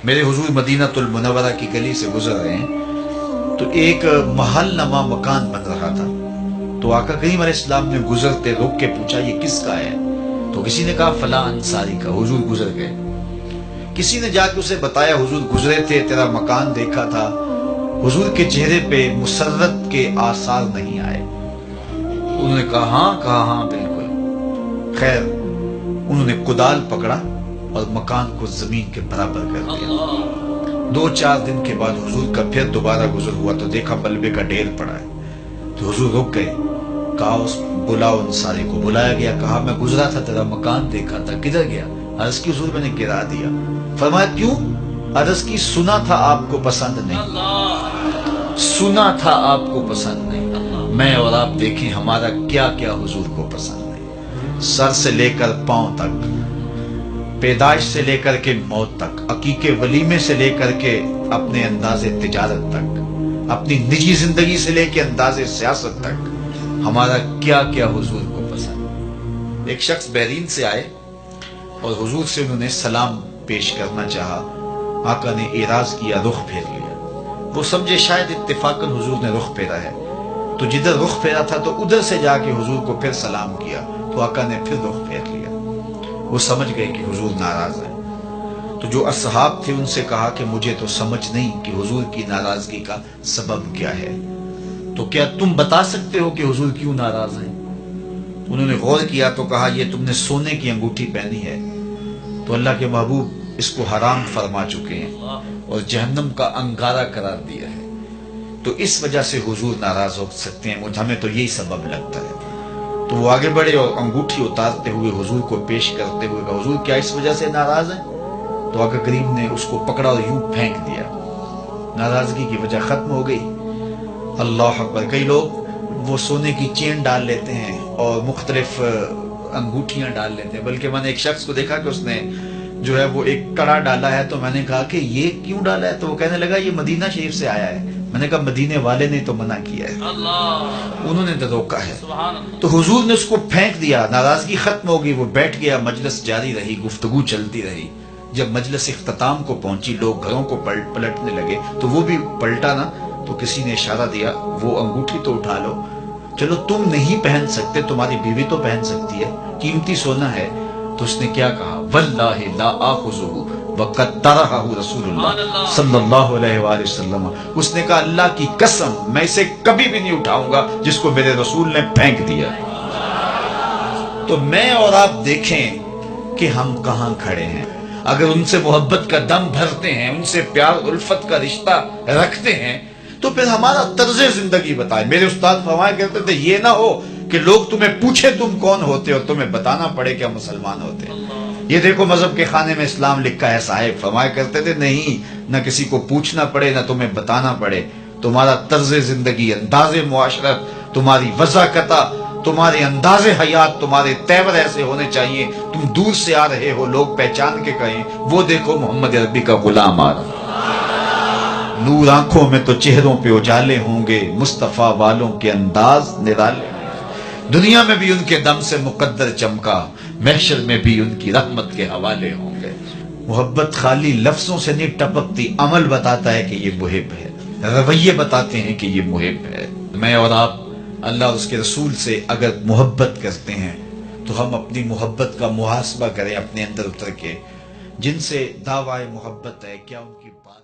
میرے حضور مدینہ المنورہ کی گلی سے گزر رہے ہیں تو ایک محل نما مکان بن رہا تھا. تو آقا کریم علیہ السلام نے گزرتے رک کے پوچھا یہ کس کا ہے؟ تو کسی نے کہا فلاں انصاری کا. حضور گزر گئے. کسی نے جا کے اسے بتایا حضور گزرے تھے، تیرا مکان دیکھا تھا. حضور کے چہرے پہ مسرت کے آثار نہیں آئے. انہوں نے کہا ہاں بالکل. خیر انہوں نے کدال پکڑا اور مکان کو زمین کے برابر کر دیا. 2-4 دن کے بعد حضور کا پھر دوبارہ گزر ہوا تو دیکھا ملبے کا ڈھیر پڑا ہے. تو حضور رک گئے. کہا بلاؤ انصاری کو. بلایا گیا. کہا میں گزرا تھا، تیرا مکان دیکھا تھا، کدھر گیا؟ عرض کی حضور میں نے گرا دیا. فرمایا کیوں؟ عرض کی سنا تھا آپ کو پسند نہیں، سنا تھا آپ کو پسند نہیں. میں اور آپ دیکھیں ہمارا کیا کیا حضور کو پسند نہیں. سر سے لے کر پاؤں تک، پیدائش سے لے کر کے موت تک، عقیقے ولیمے سے لے کر کے اپنے انداز تجارت تک، اپنی نجی زندگی سے لے کے انداز سیاست تک، ہمارا کیا کیا حضور کو پسند. ایک شخص بحرین سے آئے اور حضور سے انہوں نے سلام پیش کرنا چاہا. آقا نے اعراض کیا، رخ پھیر لیا. وہ سمجھے شاید اتفاقاً حضور نے رخ پھیرا ہے، تو جدھر رخ پھیرا تھا تو ادھر سے جا کے حضور کو پھر سلام کیا. تو آقا نے پھر رخ پھیر لیا. وہ سمجھ گئے کہ حضور ناراض ہیں. تو جو اصحاب تھے ان سے کہا کہ مجھے تو سمجھ نہیں کہ حضور کی ناراضگی کا سبب کیا ہے، تو کیا تم بتا سکتے ہو کہ حضور کیوں ناراض ہیں؟ انہوں نے غور کیا تو کہا یہ تم نے سونے کی انگوٹھی پہنی ہے تو اللہ کے محبوب اس کو حرام فرما چکے ہیں اور جہنم کا انگارہ قرار دیا ہے، تو اس وجہ سے حضور ناراض ہو سکتے ہیں. ہمیں تو یہی سبب لگتا ہے. تو وہ آگے بڑھے اور انگوٹھی اتارتے ہوئے حضور کو پیش کرتے ہوئے کہا حضور کیا اس وجہ سے ناراض ہیں؟ تو آقا کریم نے اس کو پکڑا اور یوں پھینک دیا. ناراضگی کی وجہ ختم ہو گئی. اللہ اکبر. کئی لوگ وہ سونے کی چین ڈال لیتے ہیں اور مختلف انگوٹھیاں ڈال لیتے ہیں. بلکہ میں نے ایک شخص کو دیکھا کہ اس نے جو ہے وہ ایک کڑا ڈالا ہے. تو میں نے کہا کہ یہ کیوں ڈالا ہے؟ تو وہ کہنے لگا یہ مدینہ شریف سے آیا ہے. میں نے کہا مدینے والے نے تو منع کیا ہے، انہوں نے تو روکا ہے. تو حضور نے اس کو پھینک دیا. ناراضگی ختم ہو گئی. وہ بیٹھ گیا. مجلس جاری رہی، گفتگو چلتی رہی. جب مجلس اختتام کو پہنچی، لوگ گھروں کو پلٹنے لگے تو وہ بھی پلٹا نا. تو کسی نے اشارہ دیا وہ انگوٹھی تو اٹھا لو. چلو تم نہیں پہن سکتے، تمہاری بیوی تو پہن سکتی ہے، قیمتی سونا ہے. تو اس نے کیا کہا؟ واللہ لا آخذہ وقد طرحہ رسول اللہ صلی اللہ علیہ وآلہ وسلم. اس نے کہا اللہ کی قسم میں اسے کبھی بھی نہیں اٹھاؤں گا جس کو میرے رسول نے پھینک دیا. تو میں اور آپ دیکھیں کہ ہم کہاں کھڑے ہیں. اگر ان سے محبت کا دم بھرتے ہیں، ان سے پیار الفت کا رشتہ رکھتے ہیں تو پھر ہمارا طرز زندگی بتائیں. میرے استاد فرمایا کرتے تھے یہ نہ ہو کہ لوگ تمہیں پوچھے تم کون ہوتے اور تمہیں بتانا پڑے کہ ہم مسلمان ہوتے ہیں. یہ دیکھو مذہب کے خانے میں اسلام لکھا ہے. صاحب فرمایا کرتے تھے نہیں، نہ کسی کو پوچھنا پڑے نہ تمہیں بتانا پڑے. تمہارا طرز زندگی، انداز معاشرت، تمہاری وضاحت، تمہارے انداز حیات، تمہارے تیور ایسے ہونے چاہیے تم دور سے آ رہے ہو لوگ پہچان کے کہیں وہ دیکھو محمد عربی کا غلام آ رہا. نور آنکھوں میں تو چہروں پہ اجالے ہوں گے، مصطفیٰ والوں کے انداز نرالے. دنیا میں بھی ان کے دم سے مقدر چمکا، محشر میں بھی ان کی رحمت کے حوالے ہوں گے. محبت خالی لفظوں سے نہیں ٹپکتی، عمل بتاتا ہے کہ یہ محب ہے، رویے بتاتے ہیں کہ یہ محب ہے. میں اور آپ اللہ اور اس کے رسول سے اگر محبت کرتے ہیں تو ہم اپنی محبت کا محاسبہ کریں اپنے اندر اتر کے. جن سے دعوی محبت ہے کیا ان کی بات